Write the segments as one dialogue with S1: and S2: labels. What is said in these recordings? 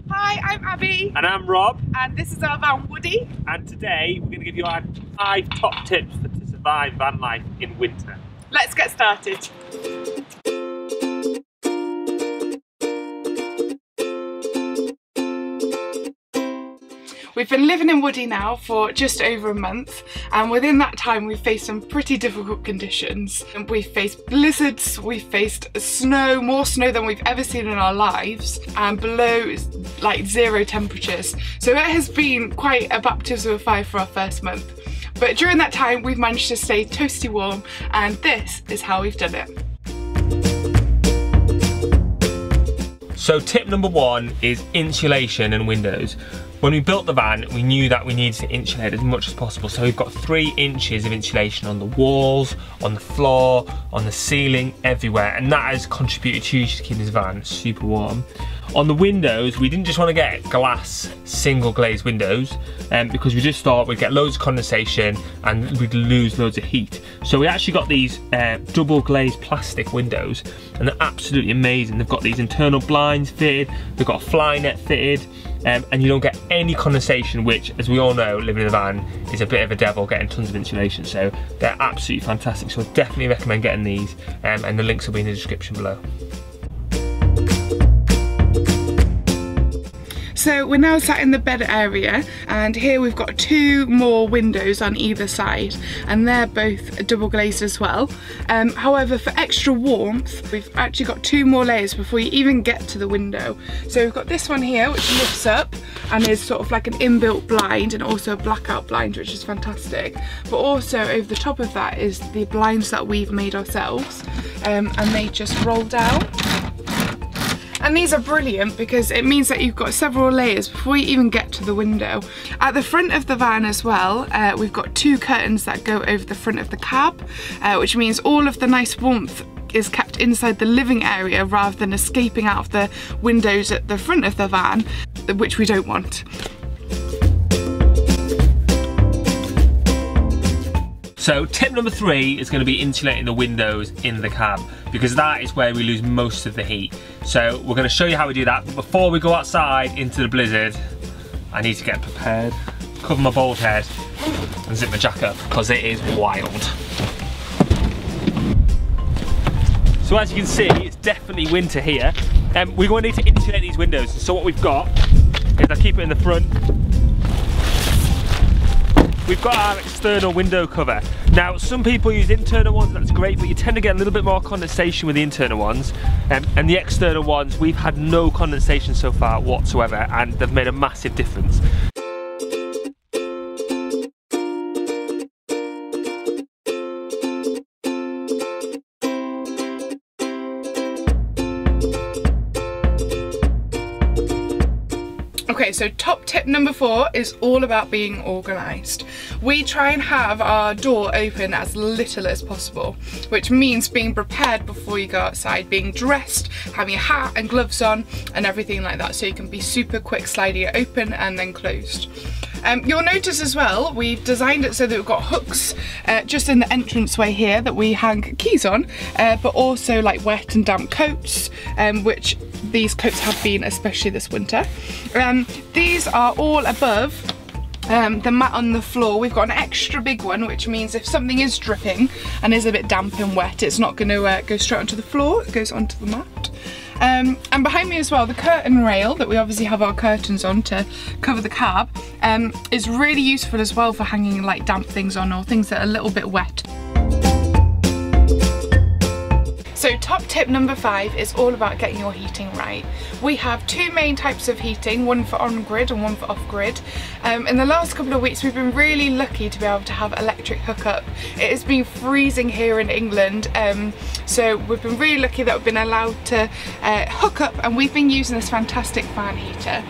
S1: Hi, I'm Abby.
S2: And I'm Rob.
S1: And this is our van Woody.
S2: And today we're going to give you our 5 top tips to survive van life in winter.
S1: Let's get started. We've been living in Woody now for just over a month, and within that time we've faced some pretty difficult conditions. We've faced blizzards, we've faced snow, more snow than we've ever seen in our lives, and below like 0 temperatures. So it has been quite a baptism of fire for our first month. But during that time we've managed to stay toasty warm, and this is how we've done it.
S2: So tip number 1 is insulation and windows. When we built the van, we knew that we needed to insulate as much as possible. So we've got 3 inches of insulation on the walls, on the floor, on the ceiling, everywhere. And that has contributed hugely to keep this van super warm. On the windows, we didn't just want to get glass, single glazed windows, because we just thought we'd get loads of condensation and we'd lose loads of heat. So we actually got these double glazed plastic windows, and they're absolutely amazing. They've got these internal blinds fitted, they've got a fly net fitted, and you don't get any condensation, which, as we all know, living in a van is a bit of a devil, getting tons of insulation. So they're absolutely fantastic. So I definitely recommend getting these, and the links will be in the description below.
S1: So we're now sat in the bed area, and here we've got 2 more windows on either side, and they're both double glazed as well. However, for extra warmth, we've actually got 2 more layers before you even get to the window. So we've got this one here, which lifts up and is sort of like an inbuilt blind, and also a blackout blind, which is fantastic. But also over the top of that is the blinds that we've made ourselves, and they just roll down. And these are brilliant because it means that you've got several layers before you even get to the window. At the front of the van as well, we've got 2 curtains that go over the front of the cab, which means all of the nice warmth is kept inside the living area rather than escaping out of the windows at the front of the van, which we don't want.
S2: So tip number 3 is going to be insulating the windows in the cab, because that is where we lose most of the heat. So we're going to show you how we do that. But before we go outside into the blizzard, I need to get prepared, cover my bald head and zip my jacket up, because it is wild. So as you can see, it's definitely winter here. We're going to need to insulate these windows. So what we've got is, I keep it in the front, we've got our external window cover. Now, some people use internal ones, that's great, but you tend to get a little bit more condensation with the internal ones. And the external ones, we've had no condensation so far whatsoever, and they've made a massive difference.
S1: Okay, so top tip number 4 is all about being organised. We try and have our door open as little as possible, which means being prepared before you go outside, being dressed, having a hat and gloves on and everything like that, so you can be super quick sliding it open and then closed. You'll notice as well, we've designed it so that we've got hooks just in the entranceway here that we hang keys on, but also like wet and damp coats, which these coats have been, especially this winter. These are all above the mat on the floor. We've got an extra big one, which means if something is dripping and is a bit damp and wet, it's not going to go straight onto the floor, it goes onto the mat. And behind me as well, the curtain rail that we obviously have our curtains on to cover the cab is really useful as well for hanging like damp things on, or things that are a little bit wet. So top tip number 5 is all about getting your heating right. We have 2 main types of heating, one for on-grid and one for off-grid. In the last couple of weeks we've been really lucky to be able to have electric hookup. It has been freezing here in England, so we've been really lucky that we've been allowed to hook up, and we've been using this fantastic fan heater.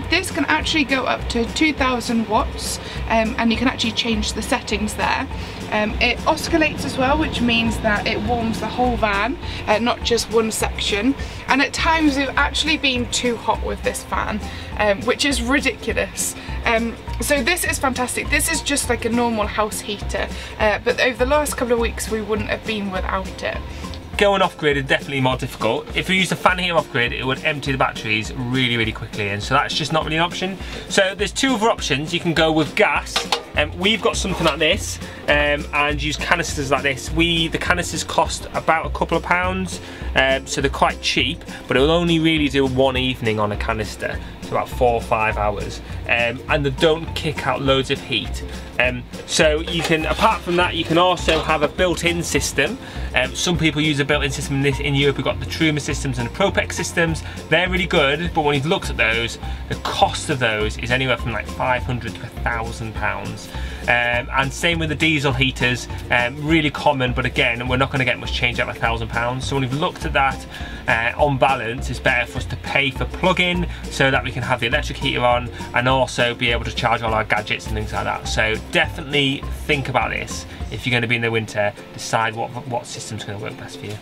S1: This can actually go up to 2000 watts, and you can actually change the settings there. It oscillates as well, which means that it warms the whole van, not just one section. And at times we've actually been too hot with this fan, which is ridiculous. So this is fantastic. This is just like a normal house heater, but over the last couple of weeks we wouldn't have been without it.
S2: going off-grid is definitely more difficult. If you use the fan here off-grid, it would empty the batteries really, really quickly, and so that's just not really an option. So there's two other options. You can go with gas, and we've got something like this, and use canisters like this. The canisters cost about a couple of pounds, so they're quite cheap, but it will only really do one evening on a canister, so about 4 or 5 hours, and they don't kick out loads of heat. So you can, apart from that, you can also have a built-in system. Some people use a built-in system in Europe. We've got the Truma systems and the Propex systems. They're really good, but when you've looked at those, the cost of those is anywhere from like 500 to £1,000. And same with the diesel heaters, really common, but again, we're not going to get much change out of £1,000. So when we've looked at that, on balance, it's better for us to pay for plug-in so that we can have the electric heater on and also be able to charge all our gadgets and things like that. So definitely think about this. If you're going to be in the winter, decide what system's going to work best for you.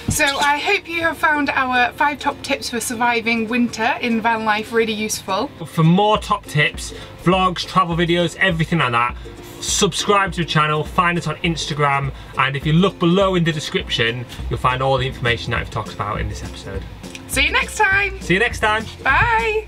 S1: So I hope you have found our 5 top tips for surviving winter in van life really useful.
S2: For more top tips, vlogs, travel videos, everything like that, subscribe to the channel, find us on Instagram, and if you look below in the description, you'll find all the information that we've talked about in this episode.
S1: See you next time.
S2: See you next time.
S1: Bye.